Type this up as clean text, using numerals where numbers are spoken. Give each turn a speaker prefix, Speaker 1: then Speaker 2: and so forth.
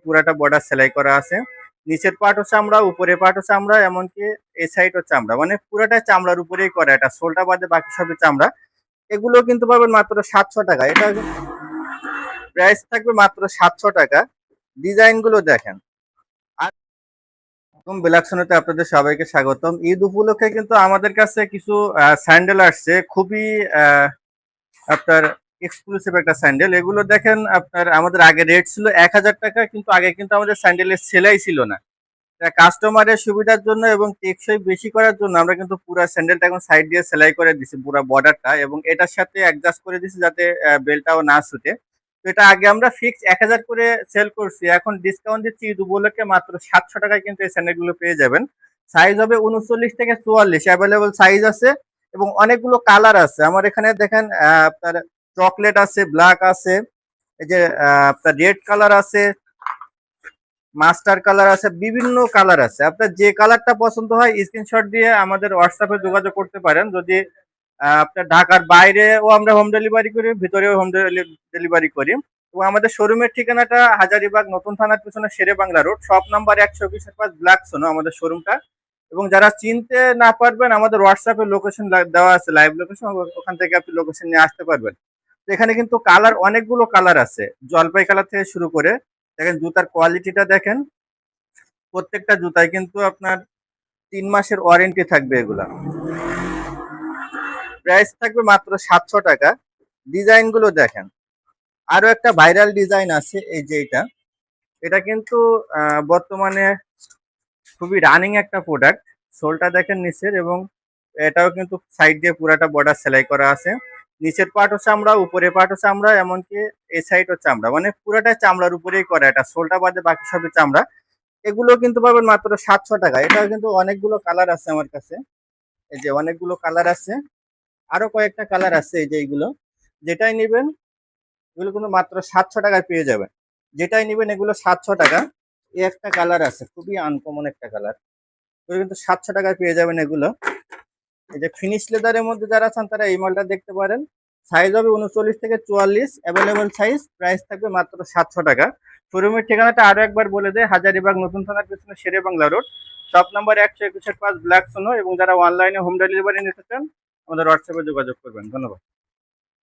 Speaker 1: পুরাটা বর্ডার সেলাই করা আছে। নিচের পার্টও চামড়া, উপরের পার্টও চামড়া, এমনকি এই সাইডও চামড়া, মানে পুরাটাই চামড়ার উপরেই করা। এটা সোলটা বাদে বাকি সবই চামড়া। এগুলো কিন্তু পাবেন মাত্র 700 টাকা। এটা প্রাইস থাকবে মাত্র 700 টাকা। ডিজাইন গুলো দেখেন। আর ব্ল্যাক সোনাতে আপনাদের সবাইকে স্বাগতম। ঈদ উপলক্ষে কিন্তু আমাদের কাছে কিছু স্যান্ডেল আসছে, খুবই আপনার এক্সক্লুসিভ একটা স্যান্ডেল। এগুলো দেখেন আপনার, আমাদের আগে রেট ছিল 1000 টাকা, কিন্তু আগে কিন্তু আমাদের স্যান্ডেলের সেলাই ছিল না। কাস্টমারের সুবিধার জন্য এবং টেকসই বেশি করার জন্য আমরা কিন্তু পুরো স্যান্ডেলটা এখন সাইড দিয়ে সেলাই করে দিছি, পুরো বর্ডারটা, এবং এটার সাথে অ্যাডজাস্ট করে দিছি যাতে বেলটাও না ছুটে। তো এটা আগে আমরা ফিক্স 1000 করে সেল করছি, এখন ডিসকাউন্ট দিচ্ছি ঈদ উপলক্ষে মাত্র 700 টাকায় কিন্তু এই স্যান্ডেলগুলো পেয়ে যাবেন। সাইজ হবে 39 থেকে 44, অ্যাভেলেবল সাইজ আছে এবং অনেকগুলো কালার আছে। আমার এখানে দেখেন আপনার চকলেট আছে, ব্ল্যাক আছে, এই যে আপনার রেড কালার আছে, মাস্টার কালার আছে, বিভিন্ন কালার আছে। আপনার যে কালারটা পছন্দ হয় স্ক্রিনশট দিয়ে আমাদের হোয়াটসঅ্যাপে যোগাযোগ করতে পারেন। যদি আপনার ঢাকার বাইরেও আমরা হোম ডেলিভারি করি, ভিতরেও হোম ডেলিভারি করি। এবং আমাদের শোরুমের ঠিকানাটা হাজারীবাগ নতুন থানার পিছনে Shere Bangla road, shop number 121 black সোনো আমাদের শোরুমটা। এবং যারা চিনতে না পারবেন, আমাদের হোয়াটসঅ্যাপে লোকেশন দেওয়া আছে, লাইভ লোকেশন, ওখান থেকে আপনি লোকেশন নিয়ে আসতে পারবেন। তো এখানে কিন্তু কালার, অনেকগুলো কালার আছে, জলপাই কালার থেকে শুরু করে। দেখেন জুতার কোয়ালিটিটা দেখেন, প্রত্যেকটা জুতায় কিন্তু আপনার 3 মাসের ওয়ারেন্টি থাকবে। এগুলা প্রাইস থাকবে মাত্র 700 টাকা। ডিজাইন গুলো দেখেন। আরো একটা ভাইরাল ডিজাইন আছে, এই যে এটা কিন্তু বর্তমানে খুবই রানিং একটা প্রোডাক্ট। সোলটা দেখেন নিচের, এবং এটাও কিন্তু সাইড দিয়ে পুরাটা বর্ডার সেলাই করা আছে। নিচের পার্টও চামড়া, উপরের পার্টও চামড়া, এমনকি এই সাইডও চামড়া, মানে পুরাটাই চামড়ার উপরেই করা। এটা সোলটা বাদে বাকি সবই চামড়া। এগুলো কিন্তু পাবেন মাত্র 700 টাকা। এটা কিন্তু অনেকগুলো কালার আছে আমার কাছে, এই যে অনেকগুলো কালার আছে, আরো কয়েকটা কালার আছে। এই যে এইগুলো যেটাই নেবেন, এগুলো কিন্তু মাত্র 700 টাকায় পেয়ে যাবেন। যেটাই নেবেন এগুলো 700 টাকা। এই একটা কালার আছে, খুবই আনকমন একটা কালার, এগুলো কিন্তু 700 টাকায় পেয়ে যাবেন এগুলো। এই যে ফিনিশ লেদারের মধ্যে যারা চান তারা এই মালটা দেখতে পারেন। সাইজ হবে 39 থেকে 44, অ্যাভেলেবল সাইজ। প্রাইস থাকবে মাত্র 700 টাকা। শোরুমের ঠিকানাটা আরো একবার বলে দেয়, হাজারীবাগ নতুন থানার পেছনে Shere Bangla road, shop number 121 black সোনো। এবং যারা অনলাইনে হোম ডেলিভারি নিতে চান, আমাদের হোয়াটসঅ্যাপে যোগাযোগ করবেন। ধন্যবাদ।